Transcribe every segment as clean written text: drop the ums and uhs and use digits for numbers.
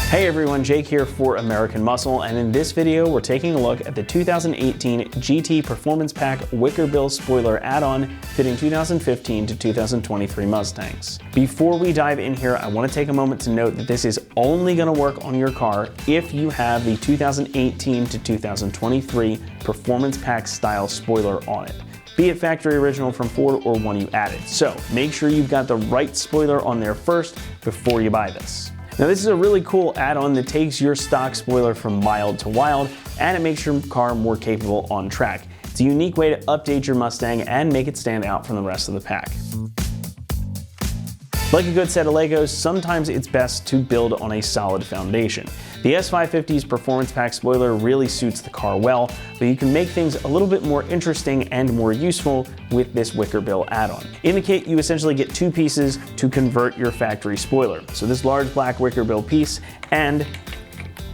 Hey everyone, Jake here for American Muscle, and in this video we're taking a look at the 2018 GT Performance Pack Wicker Bill Spoiler add-on fitting 2015 to 2023 Mustangs. Before we dive in here, I want to take a moment to note that this is only going to work on your car if you have the 2018 to 2023 Performance Pack style spoiler on it, be it factory original from Ford or one you added. So make sure you've got the right spoiler on there first before you buy this. Now this is a really cool add-on that takes your stock spoiler from mild to wild, and it makes your car more capable on track. It's a unique way to update your Mustang and make it stand out from the rest of the pack. Like a good set of Legos, sometimes it's best to build on a solid foundation. The S550's Performance Pack spoiler really suits the car well, but you can make things a little bit more interesting and more useful with this Wicker Bill add-on. In the kit, you essentially get two pieces to convert your factory spoiler. So this large black Wicker Bill piece and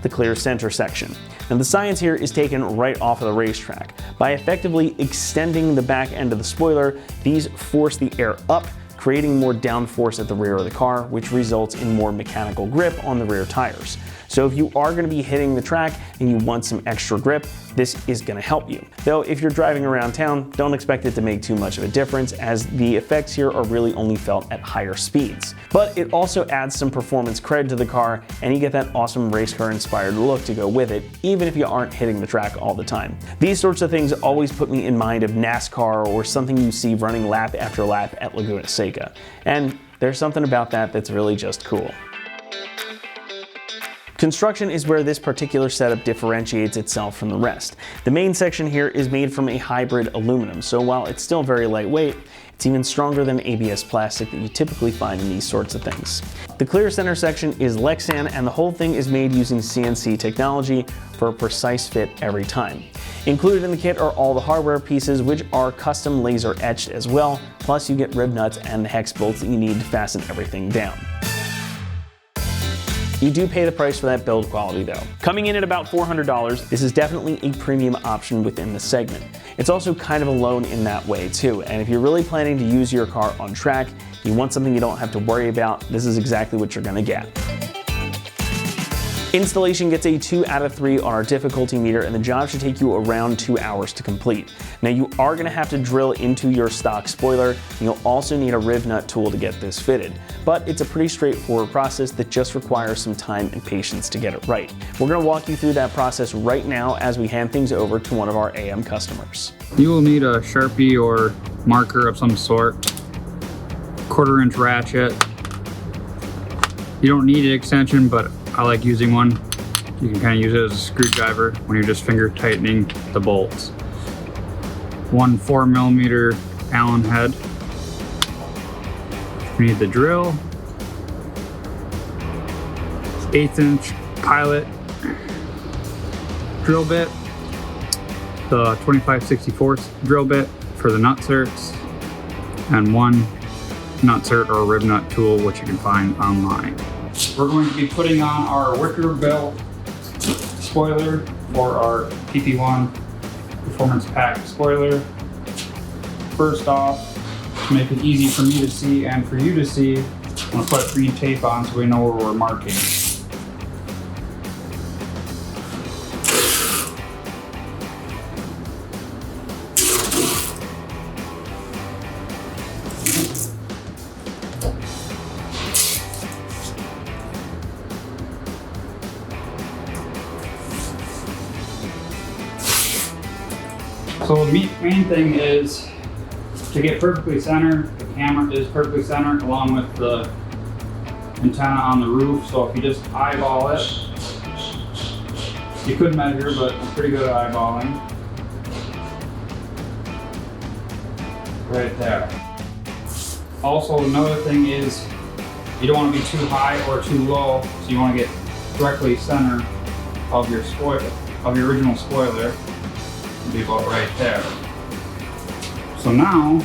the clear center section. Now the science here is taken right off of the racetrack. By effectively extending the back end of the spoiler, these force the air up, creating more downforce at the rear of the car, which results in more mechanical grip on the rear tires. So if you are going to be hitting the track and you want some extra grip, this is going to help you. Though if you're driving around town, don't expect it to make too much of a difference, as the effects here are really only felt at higher speeds. But it also adds some performance cred to the car, and you get that awesome race car inspired look to go with it, even if you aren't hitting the track all the time. These sorts of things always put me in mind of NASCAR or something you see running lap after lap at Laguna Seca. And there's something about that that's really just cool. Construction is where this particular setup differentiates itself from the rest. The main section here is made from a hybrid aluminum, so while it's still very lightweight, it's even stronger than ABS plastic that you typically find in these sorts of things. The clear center section is Lexan, and the whole thing is made using CNC technology for a precise fit every time. Included in the kit are all the hardware pieces, which are custom laser etched as well, plus you get rib nuts and the hex bolts that you need to fasten everything down. You do pay the price for that build quality though. Coming in at about $400, this is definitely a premium option within the segment. It's also kind of a loan in that way too, and if you're really planning to use your car on track, you want something you don't have to worry about, this is exactly what you're gonna get. Installation gets a 2 out of 3 on our difficulty meter, and the job should take you around 2 hours to complete. Now you are going to have to drill into your stock spoiler, and you'll also need a rib nut tool to get this fitted. But it's a pretty straightforward process that just requires some time and patience to get it right. We're going to walk you through that process right now as we hand things over to one of our AM customers. You will need a Sharpie or marker of some sort, 1/4 inch ratchet. You don't need an extension, but I like using one. You can kind of use it as a screwdriver when you're just finger tightening the bolts. One 4mm Allen head. We need the drill. 1/8 inch Pilot drill bit. The 25/64 drill bit for the nutserts. And one nutsert or rib nut tool, which you can find online. We're going to be putting on our Wicker Bill spoiler for our PP1 Performance Pack spoiler. First off, to make it easy for me to see and for you to see, I'm going to put green tape on so we know where we're marking. So the main thing is to get perfectly centered. The camera is perfectly centered along with the antenna on the roof. So if you just eyeball it, you could measure, but I'm pretty good at eyeballing. Right there. Also, another thing is you don't want to be too high or too low, so you want to get directly center of your spoiler, of your original spoiler. Be about right there. So now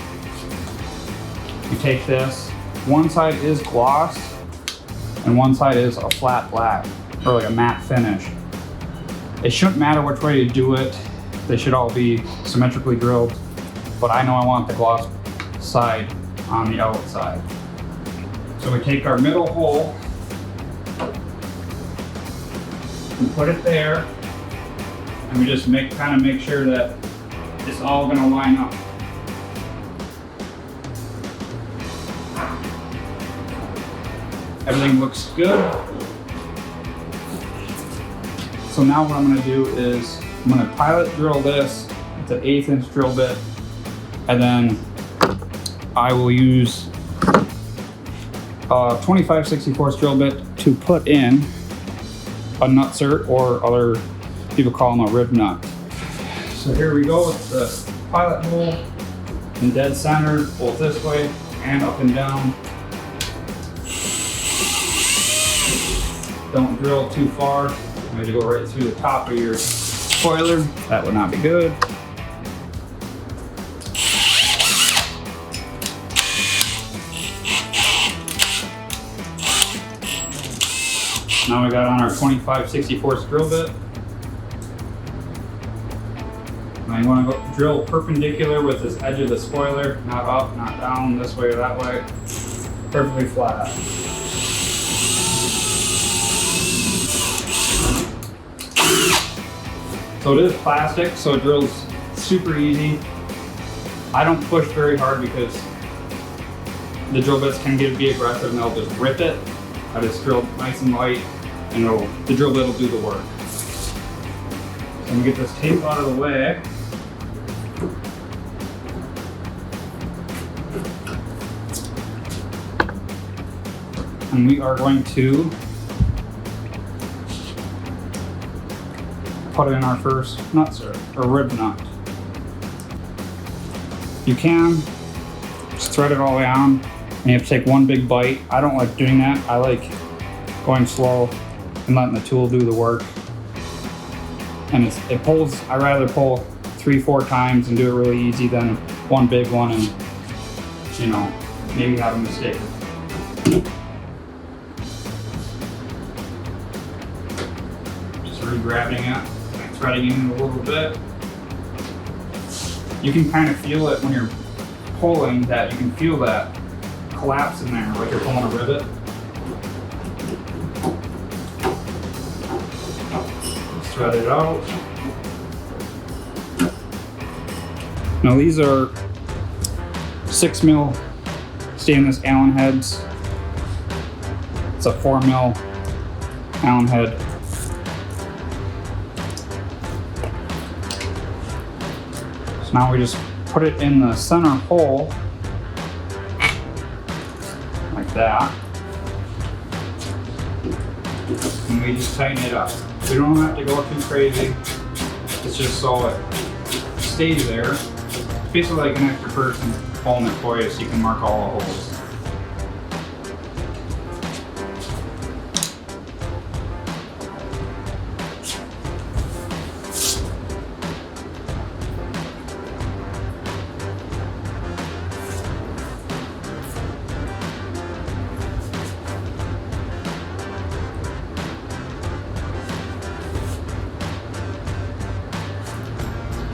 you take this, one side is gloss and one side is a flat black or like a matte finish. It shouldn't matter which way you do it, they should all be symmetrically drilled, but I know I want the gloss side on the outside. So we take our middle hole We put it there, and we just kind of make sure that it's all going to line up. Everything looks good. So now what I'm going to do is I'm going to pilot drill this. It's an 1/8 inch drill bit, and then I will use a 25/64 drill bit to put in a nutsert, or other people call them a rib nut. So here we go with the pilot hole in dead center, both this way and up and down. Don't drill too far. I'm going to go right through the top of your spoiler. That would not be good. Now we got on our 25/64 drill bit. Now you want to go drill perpendicular with this edge of the spoiler, not up, not down, this way or that way. Perfectly flat. So it is plastic, so it drills super easy. I don't push very hard because the drill bits can be aggressive and they'll just rip it. I just drill nice and light, and the drill bit will do the work. So I'm gonna get this tape out of the way. And we are going to put in our first nutsert, or rib nut. You can just thread it all the way on, and you have to take one big bite. I don't like doing that. I like going slow and letting the tool do the work. And it pulls, I rather pull 3-4 times and do it really easy than one big one and, you know, maybe have a mistake. Just re-grabbing it, threading in a little bit. You can kind of feel it when you're pulling, that you can feel that collapse in there, like you're pulling a rivet. Thread it out. Now these are 6mm stainless Allen heads. It's a 4mm Allen head. So now we just put it in the center hole, like that. And we just tighten it up. We don't have to go too crazy. It's just so it stays there. It's basically like an extra person holding it for you so you can mark all the holes.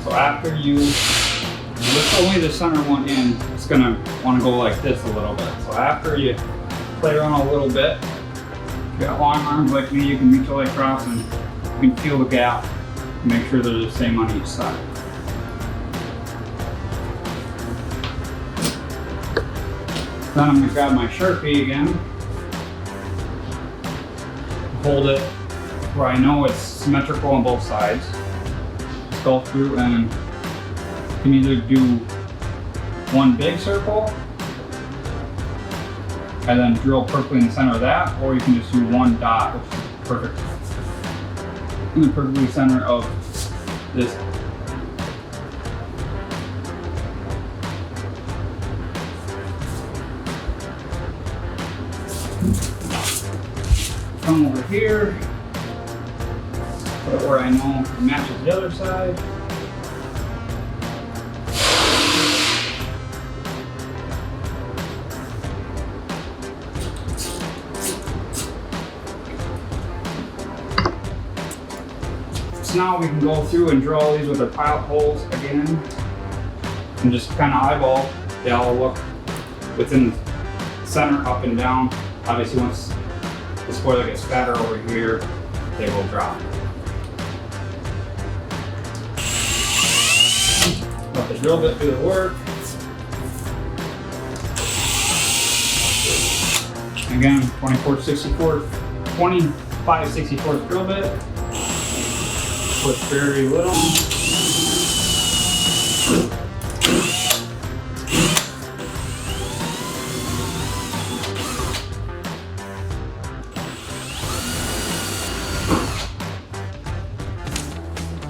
So after you lift only the center one in, it's gonna want to go like this a little bit. So after you play around a little bit, if you got long arms like me, you can reach all the way across and you can feel the gap. Make sure they're the same on each side. Then I'm gonna grab my Sharpie again, hold it where I know it's symmetrical on both sides. Go through and you can either do one big circle and then drill perfectly in the center of that, or you can just do one dot, which is perfect in the perfectly center of this. Come over here, put it where I know it matches the other side. So now we can go through and drill all these with our pilot holes again and just kind of eyeball. They all look within the center, up and down. Obviously once the spoiler gets fatter over here, they will drop. drill bit do the work. Again, 25/64 drill bit with very little.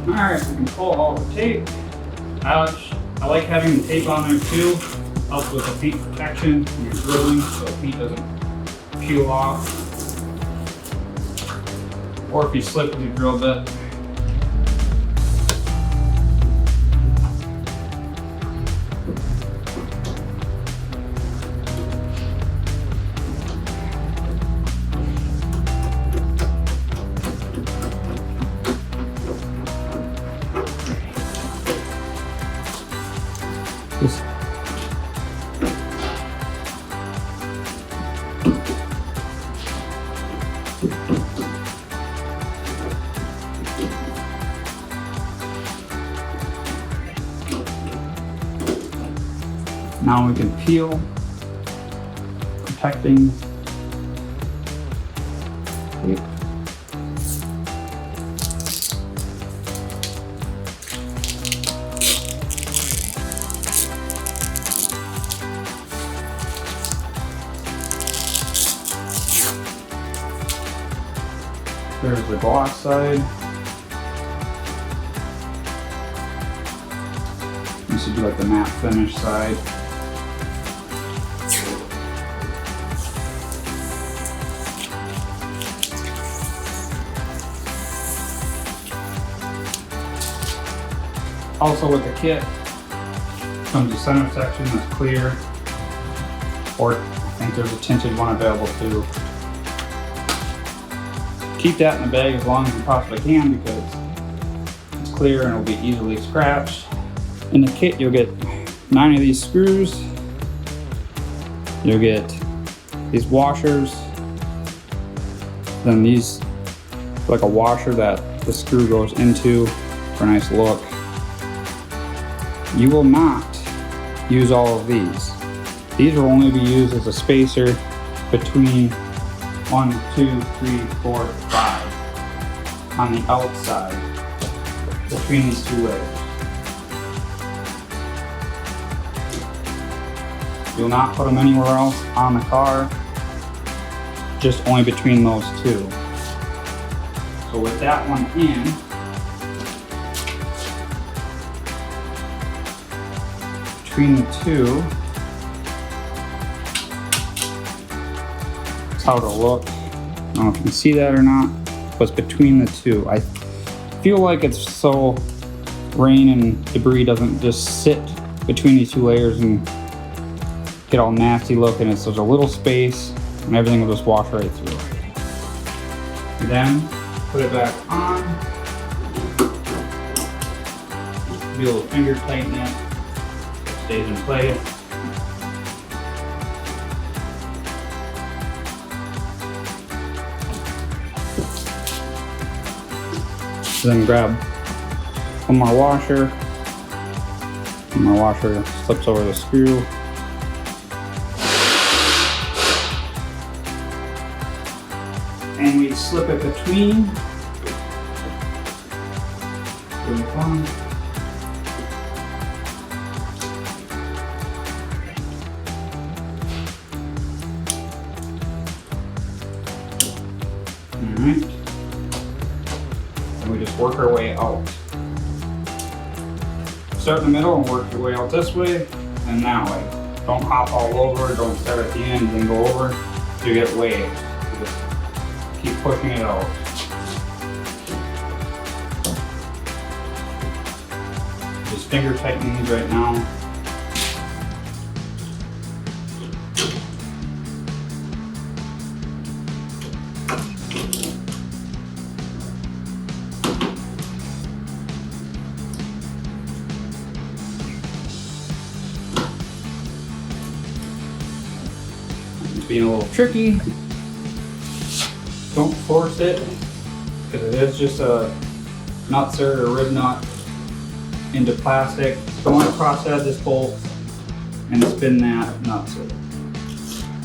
Alright, we can pull all the tape out. I like having the tape on there too. Helps with the feet protection when you're drilling so the feet doesn't peel off. Or if you slip with your drill bit. Now we can peel, protecting tape. There's the gloss side. This would be like the matte finish side. Also with the kit comes a center section that's clear, or I think there's a tinted one available too. Keep that in the bag as long as you possibly can because it's clear and it'll be easily scratched. In the kit you'll get 9 of these screws, you'll get these washers, then these like a washer that the screw goes into for a nice look. You will not use all of these. These will only be used as a spacer between 1, 2, 3, 4, 5 on the outside between these two layers. You'll not put them anywhere else on the car, just only between those two. So with that one in, between the two, that's how it'll look. I don't know if you can see that or not, but it's between the two. I feel like it's so rain and debris doesn't just sit between these two layers and get all nasty looking. There's a little space and everything will just wash right through. Then put it back on. Be able to finger tighten it. Stays in place. Then grab one more washer. One more washer slips over the screw. And we slip it between. Really fun. Alright. And we just work our way out. Start in the middle and work your way out this way and that way. Don't hop all over, don't start at the end and then go over. You get waves. You just keep pushing it out. Just finger tightening these right now. Being a little tricky. Don't force it, because it is just a nut insert or rib nut into plastic. going across this bolt and spin that nuts.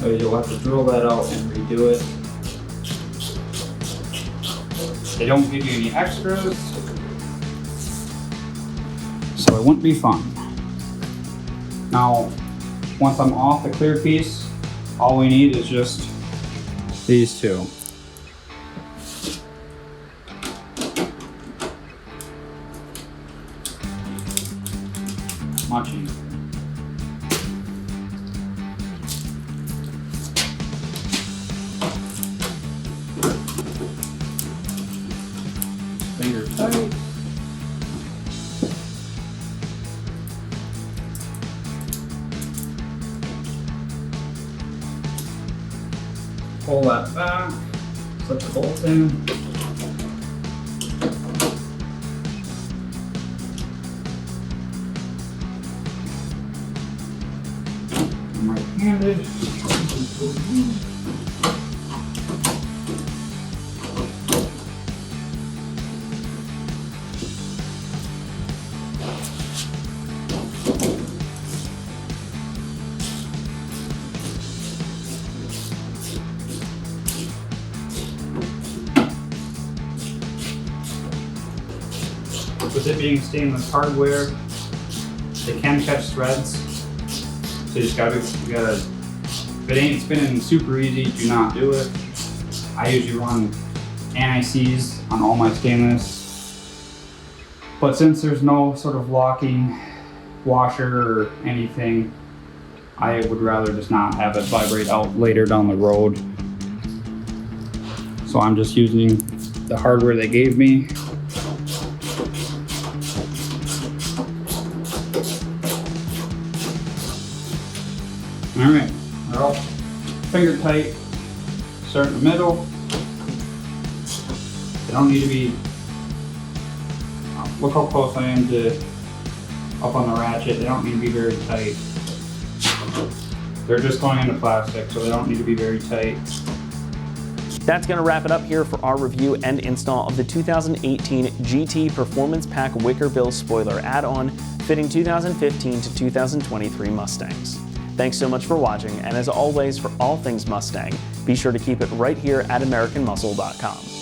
So you'll have to drill that out and redo it. They don't give you any extras, so it wouldn't be fun. Now, once I'm off the clear piece, all we need is just these two. Much easier. Finger tight. Pull that back, slip the bolt in. I'm right-handed. With it being stainless hardware, they can catch threads. So you gotta, if it ain't spinning super easy, do not do it. I usually run anti-seize on all my stainless. But since there's no sort of locking washer or anything, I would rather just not have it vibrate out later down the road. So I'm just using the hardware they gave me. All right, they're all finger tight. Start in the middle. They don't need to be, look how close I am to up on the ratchet. They don't need to be very tight. They're just going into plastic, so they don't need to be very tight. That's going to wrap it up here for our review and install of the 2018 GT Performance Pack Wicker Bill Spoiler add-on fitting 2015 to 2023 Mustangs. Thanks so much for watching, and as always, for all things Mustang, be sure to keep it right here at AmericanMuscle.com.